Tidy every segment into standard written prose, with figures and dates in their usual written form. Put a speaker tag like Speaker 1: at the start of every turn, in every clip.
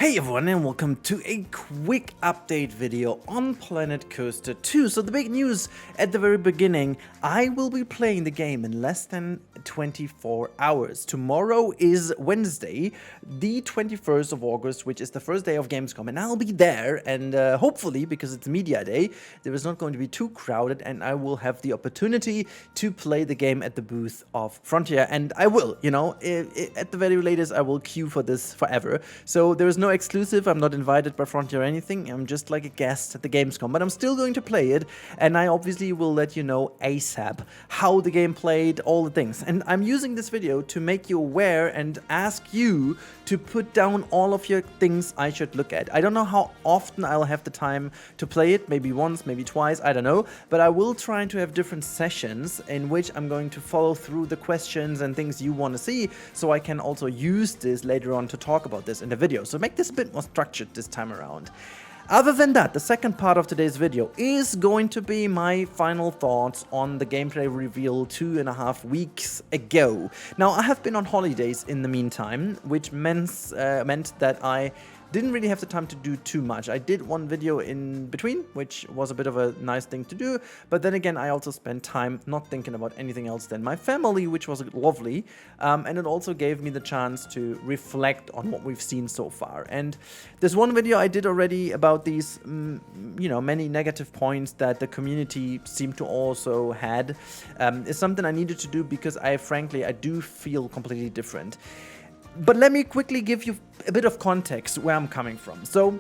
Speaker 1: Hey everyone, and welcome to a quick update video on Planet Coaster 2. So the big news at the very beginning, I will be playing the game in less than 24 hours. Tomorrow is Wednesday, the 21st of August, which is the first day of Gamescom, and I'll be there, and hopefully, because it's media day, there is not going to be too crowded, and I will have the opportunity to play the game at the booth of Frontier, and I will, at the very latest, I will queue for this forever. So there is no exclusive, I'm not invited by Frontier or anything, I'm just like a guest at the Gamescom, but I'm still going to play it, and I obviously will let you know ASAP how the game played, all the things. And I'm using this video to make you aware and ask you to put down all of your things I should look at. I don't know how often I'll have the time to play it, maybe once, maybe twice, I don't know, but I will try to have different sessions in which I'm going to follow through the questions and things you want to see, so I can also use this later on to talk about this in the video. So make this a bit more structured this time around. Other than that, the second part of today's video is going to be my final thoughts on the gameplay reveal 2.5 weeks ago. Now, I have been on holidays in the meantime, which meant that I didn't really have the time to do too much. I did one video in between, which was a bit of a nice thing to do, but then again, I also spent time not thinking about anything else than my family, which was lovely, and it also gave me the chance to reflect on what we've seen so far. And there's one video I did already about these, many negative points that the community seemed to also had. Is something I needed to do because I do feel completely different. But let me quickly give you a bit of context where I'm coming from. So,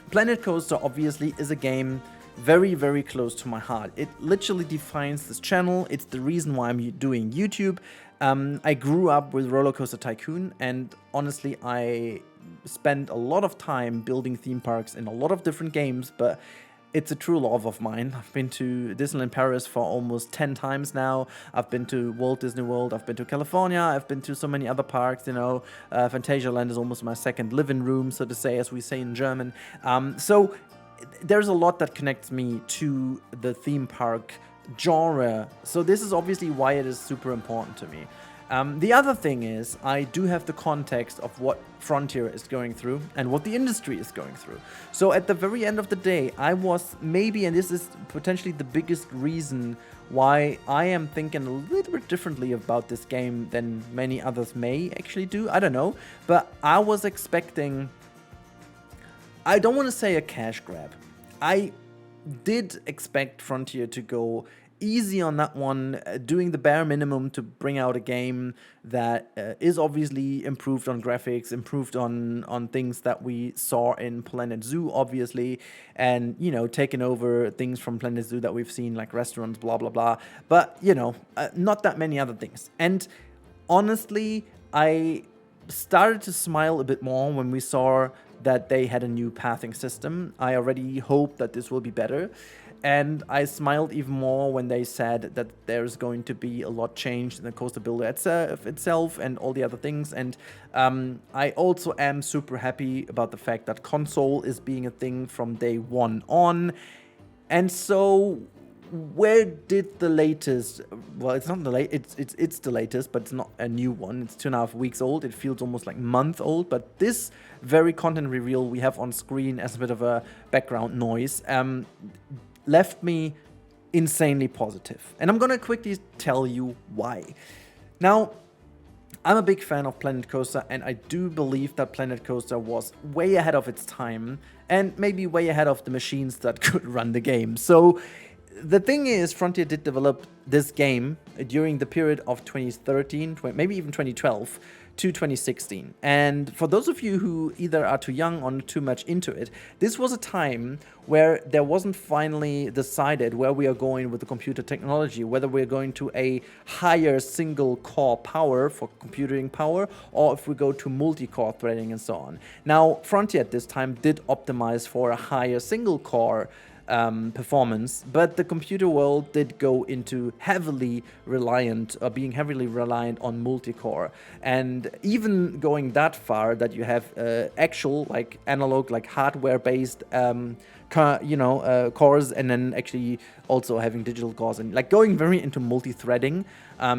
Speaker 1: Planet Coaster obviously is a game very, very close to my heart. It literally defines this channel. It's the reason why I'm doing YouTube. I grew up with Roller Coaster Tycoon, and honestly, I spent a lot of time building theme parks in a lot of different games, but it's a true love of mine. I've been to Disneyland Paris for almost 10 times now. I've been to Walt Disney World. I've been to California. I've been to so many other parks, Phantasialand is almost my second living room, so to say, as we say in German. So there's a lot that connects me to the theme park genre. So this is obviously why it is super important to me. The other thing is, I do have the context of what Frontier is going through and what the industry is going through. So at the very end of the day, I was maybe, and this is potentially the biggest reason why I am thinking a little bit differently about this game than many others may actually do, I don't know, but I was expecting, I don't want to say a cash grab. I did expect Frontier to go easy on that one, doing the bare minimum to bring out a game that is obviously improved on graphics, improved on things that we saw in Planet Zoo, obviously, and, taking over things from Planet Zoo that we've seen, like restaurants, blah, blah, blah, but, not that many other things. And honestly, I started to smile a bit more when we saw that they had a new pathing system. I already hope that this will be better. And I smiled even more when they said that there's going to be a lot changed in the Coaster Builder itself and all the other things. And I also am super happy about the fact that console is being a thing from day one on. And so, where did the latest? Well, it's not the latest. It's the latest, but it's not a new one. It's 2.5 weeks old. It feels almost like month old. But this very content reveal we have on screen as a bit of a background noise left me insanely positive. And I'm gonna quickly tell you why. Now, I'm a big fan of Planet Coaster, and I do believe that Planet Coaster was way ahead of its time, and maybe way ahead of the machines that could run the game. So, the thing is, Frontier did develop this game during the period of 2013, maybe even 2012, to 2016. And for those of you who either are too young or too much into it, this was a time where there wasn't finally decided where we are going with the computer technology, whether we're going to a higher single core power for computing power, or if we go to multi-core threading and so on. Now, Frontier at this time did optimize for a higher single core performance, but the computer world did go into being heavily reliant on multi-core, and even going that far that you have actual, like analog, like hardware-based cores, and then actually also having digital cores, and like going very into multi-threading,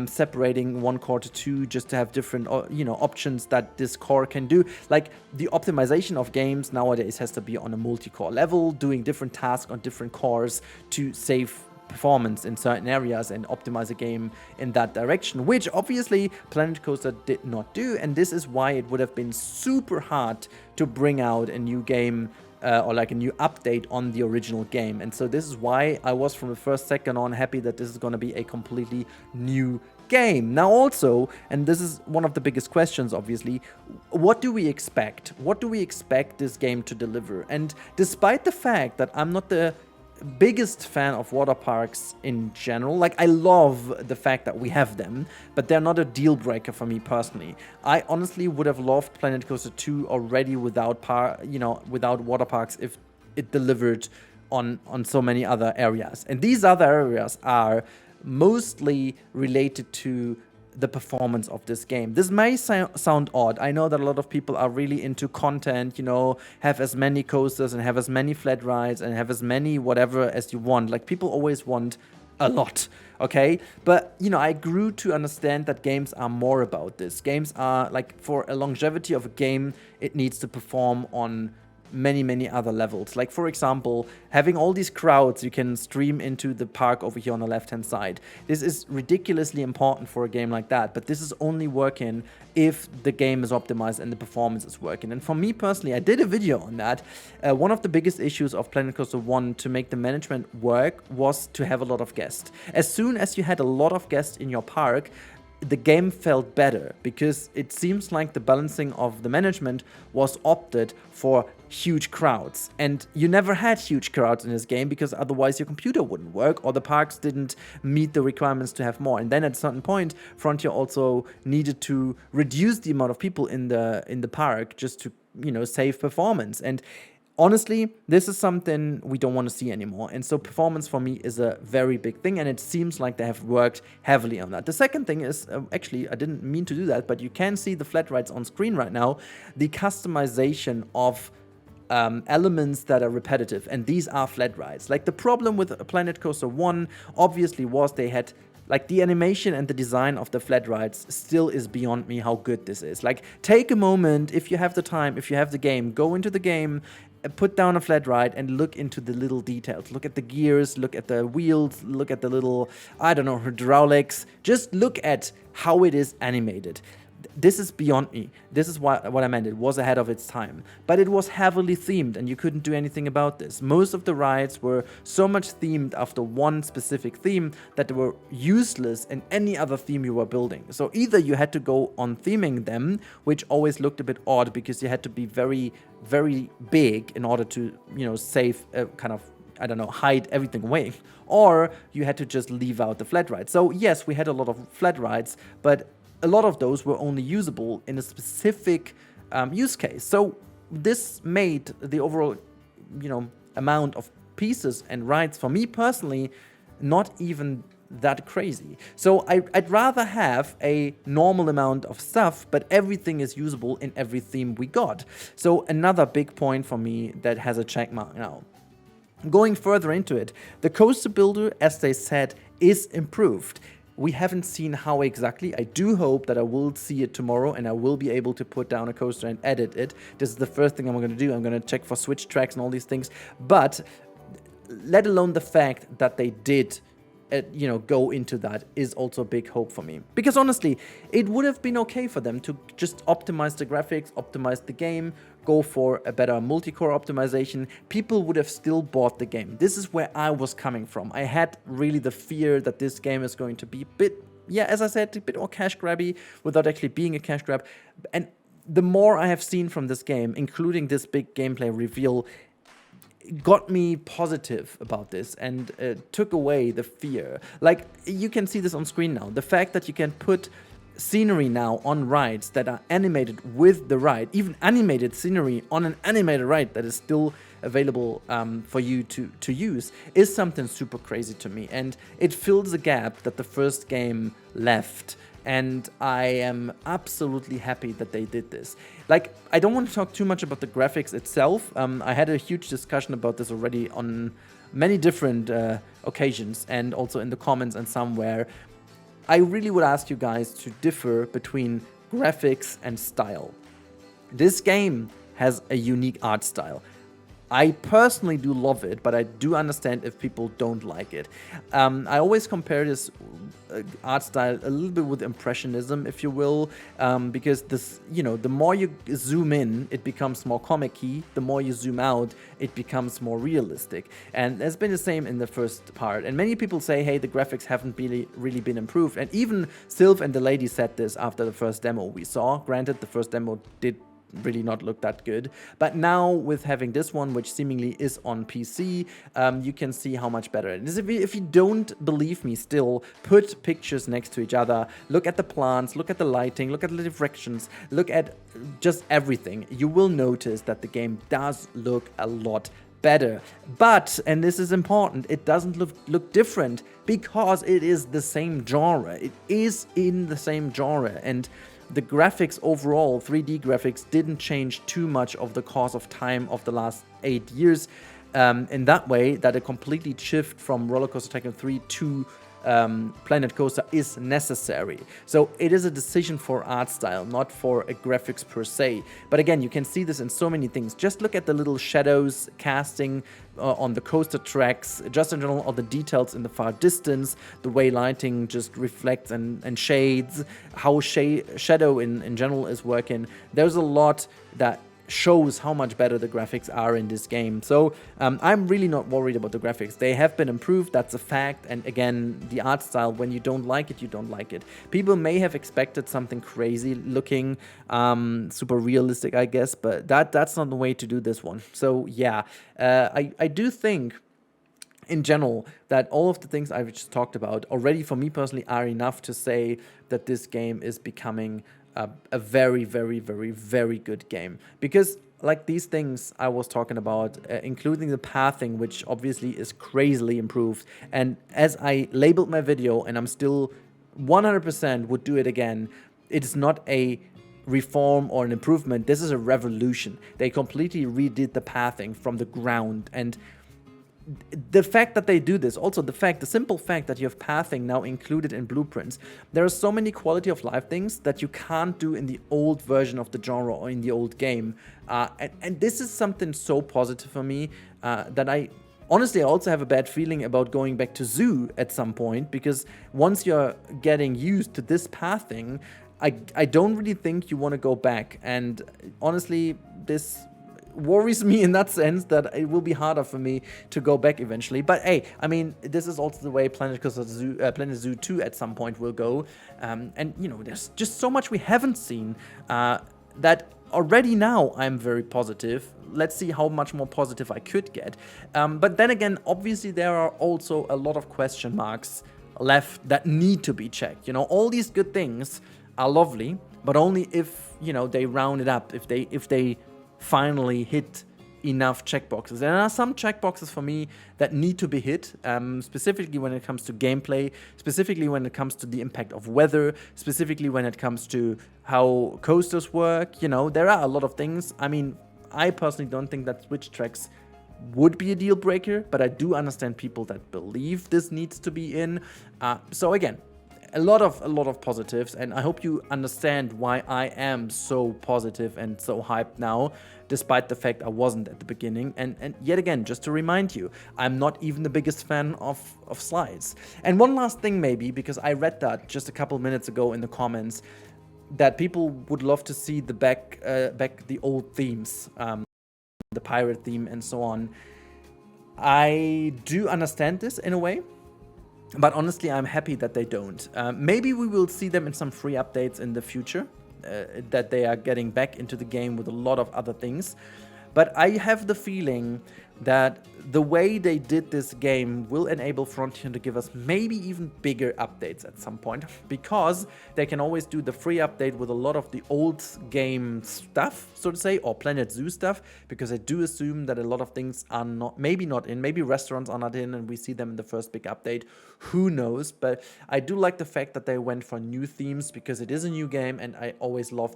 Speaker 1: separating one core to two just to have different options that this core can do. Like the optimization of games nowadays has to be on a multi-core level, doing different tasks on different cores to save performance in certain areas and optimize a game in that direction, which obviously Planet Coaster did not do, and this is why it would have been super hard to bring out a new game or like a new update on the original game. And so this is why I was from the first second on happy that this is going to be a completely new game. Now also, and this is one of the biggest questions obviously, what do we expect? What do we expect this game to deliver? And despite the fact that I'm not the biggest fan of water parks in general, like I love the fact that we have them, but they're not a deal breaker for me personally. I honestly would have loved Planet Coaster 2 already without without water parks if it delivered on so many other areas. And these other areas are mostly related to the performance of this game. This may sound odd. I know that a lot of people are really into content, have as many coasters and have as many flat rides and have as many whatever as you want. Like people always want a lot, okay? But, I grew to understand that games are more about this. Games are like, for a longevity of a game, it needs to perform on many other levels. Like for example, having all these crowds you can stream into the park over here on the left hand side. This is ridiculously important for a game like that, but this is only working if the game is optimized and the performance is working. And for me personally, I did a video on that. One of the biggest issues of Planet Coaster 1 to make the management work was to have a lot of guests. As soon as you had a lot of guests in your park, the game felt better, because it seems like the balancing of the management was opted for huge crowds, and you never had huge crowds in this game because otherwise your computer wouldn't work or the parks didn't meet the requirements to have more. And then at a certain point, Frontier also needed to reduce the amount of people in the park just to save performance. And honestly, this is something we don't want to see anymore. And so performance for me is a very big thing, and it seems like they have worked heavily on that. The second thing is, actually, I didn't mean to do that, but you can see the flat rides on screen right now, the customization of elements that are repetitive, and these are flat rides. Like the problem with Planet Coaster 1 obviously was they had, like, the animation and the design of the flat rides still is beyond me how good this is. Like, take a moment, if you have the time, if you have the game, go into the game, put down a flat ride and look into the little details. Look at the gears, look at the wheels, look at the little, hydraulics. Just look at how it is animated. This is beyond me. This is what I meant. It was ahead of its time. But it was heavily themed, and you couldn't do anything about this. Most of the rides were so much themed after one specific theme that they were useless in any other theme you were building. So either you had to go on theming them, which always looked a bit odd because you had to be very, very big in order to, save hide everything away. Or you had to just leave out the flat rides. So yes, we had a lot of flat rides, but a lot of those were only usable in a specific use case. So this made the overall, amount of pieces and rides for me personally not even that crazy. So I'd rather have a normal amount of stuff, but everything is usable in every theme we got. So another big point for me that has a check mark now. Going further into it, the coaster builder, as they said, is improved. We haven't seen how exactly. I do hope that I will see it tomorrow and I will be able to put down a coaster and edit it. This is the first thing I'm going to do. I'm going to check for switch tracks and all these things. But let alone the fact that they did go into that is also a big hope for me. Because honestly, it would have been okay for them to just optimize the graphics, optimize the game, go for a better multi-core optimization. People would have still bought the game. This is where I was coming from. I had really the fear that this game is going to be a bit, as I said, a bit more cash grabby without actually being a cash grab. And the more I have seen from this game, including this big gameplay reveal, got me positive about this and took away the fear. Like, you can see this on screen now. The fact that you can put scenery now on rides that are animated with the ride, even animated scenery on an animated ride that is still available for you to use, is something super crazy to me. And it fills a gap that the first game left. and I am absolutely happy that they did this. Like, I don't want to talk too much about the graphics itself. I had a huge discussion about this already on many different occasions, and also in the comments and somewhere. I really would ask you guys to differ between graphics and style. This game has a unique art style. I personally do love it, but I do understand if people don't like it. I always compare this art style a little bit with Impressionism, if you will, because this, the more you zoom in, it becomes more comic-y. The more you zoom out, it becomes more realistic. And it's been the same in the first part. And many people say, hey, the graphics haven't really been improved. And even Sylph and the lady said this after the first demo we saw. Granted, the first demo did really not look that good, but now with having this one, which seemingly is on PC, you can see how much better it is. If you don't believe me still, put pictures next to each other, look at the plants, look at the lighting, look at the directions, look at just everything. You will notice that the game does look a lot better. But, and this is important, it doesn't look different because it is the same genre. It is in the same genre, and the graphics overall, 3D graphics, didn't change too much over the course of time of the last 8 years, in that way that a completely shift from Roller Coaster Tycoon 3 to Planet Coaster is necessary. So it is a decision for art style, not for a graphics per se. But again, you can see this in so many things. Just look at the little shadows casting on the coaster tracks, just in general, all the details in the far distance, the way lighting just reflects and shades, how shadow in general is working. There's a lot that shows how much better the graphics are in this game. So I'm really not worried about the graphics. They have been improved, that's a fact. And again, the art style, when you don't like it, you don't like it. People may have expected something crazy looking, super realistic, I guess, but that's not the way to do this one. So yeah, I do think in general that all of the things I've just talked about already, for me personally, are enough to say that this game is becoming a very, very, very, very good game. Because like these things I was talking about, including the pathing, which obviously is crazily improved. And as I labeled my video, and I'm still 100% would do it again, it is not a reform or an improvement. This is a revolution. They completely redid the pathing from the ground. And the fact that they do this, also the simple fact that you have pathing now included in blueprints, there are so many quality of life things that you can't do in the old version of the genre or in the old game. And this is something so positive for me that I honestly also have a bad feeling about going back to Zoo at some point, because once you're getting used to this pathing, I don't really think you want to go back. And honestly, this worries me in that sense that it will be harder for me to go back eventually. But hey, I mean, this is also the way Planet Zoo 2 at some point will go. And there's just so much we haven't seen that already now I'm very positive. Let's see how much more positive I could get. But then again, obviously there are also a lot of question marks left that need to be checked. All these good things are lovely, but only if, they round it up, if they finally hit enough checkboxes. There are some checkboxes for me that need to be hit, specifically when it comes to gameplay, specifically when it comes to the impact of weather, specifically when it comes to how coasters work. There are a lot of things. I mean, I personally don't think that switch tracks would be a deal breaker, but I do understand people that believe this needs to be in. So again, a lot of positives, and I hope you understand why I am so positive and so hyped now, despite the fact I wasn't at the beginning. And yet again, just to remind you, I'm not even the biggest fan of slides. And one last thing maybe, because I read that just a couple minutes ago in the comments, that people would love to see the back the old themes, the pirate theme and so on. I do understand this in a way, but honestly, I'm happy that they don't. Maybe we will see them in some free updates in the future, that they are getting back into the game with a lot of other things. But I have the feeling that the way they did this game will enable Frontier to give us maybe even bigger updates at some point, because they can always do the free update with a lot of the old game stuff, so to say, or Planet Zoo stuff, because I do assume that a lot of things are maybe not in, maybe restaurants are not in, and we see them in the first big update. Who knows? But I do like the fact that they went for new themes, because it is a new game, and I always love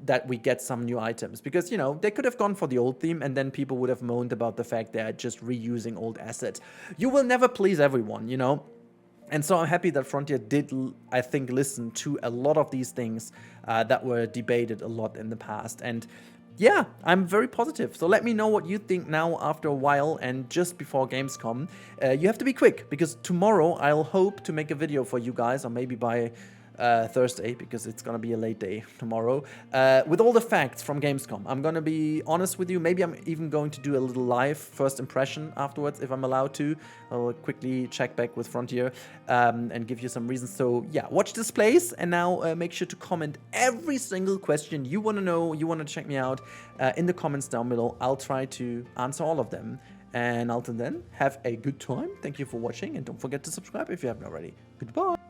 Speaker 1: that we get some new items, because, you know, they could have gone for the old theme and then people would have moaned about the fact they're just reusing old assets. You will never please everyone, you know. And so I'm happy that Frontier did, I think, listen to a lot of these things that were debated a lot in the past. And yeah, I'm very positive. So let me know what you think now after a while and just before Gamescom. You have to be quick, because tomorrow I'll hope to make a video for you guys, or maybe by Thursday, because it's gonna be a late day tomorrow, with all the facts from Gamescom. I'm gonna be honest with you. Maybe I'm even going to do a little live first impression afterwards, if I'm allowed to. I'll quickly check back with Frontier and give you some reasons. So yeah, watch this place, and now make sure to comment every single question you want to know, you want to check me out, in the comments down below. I'll try to answer all of them. And until then, have a good time. Thank you for watching, and don't forget to subscribe if you haven't already. Goodbye.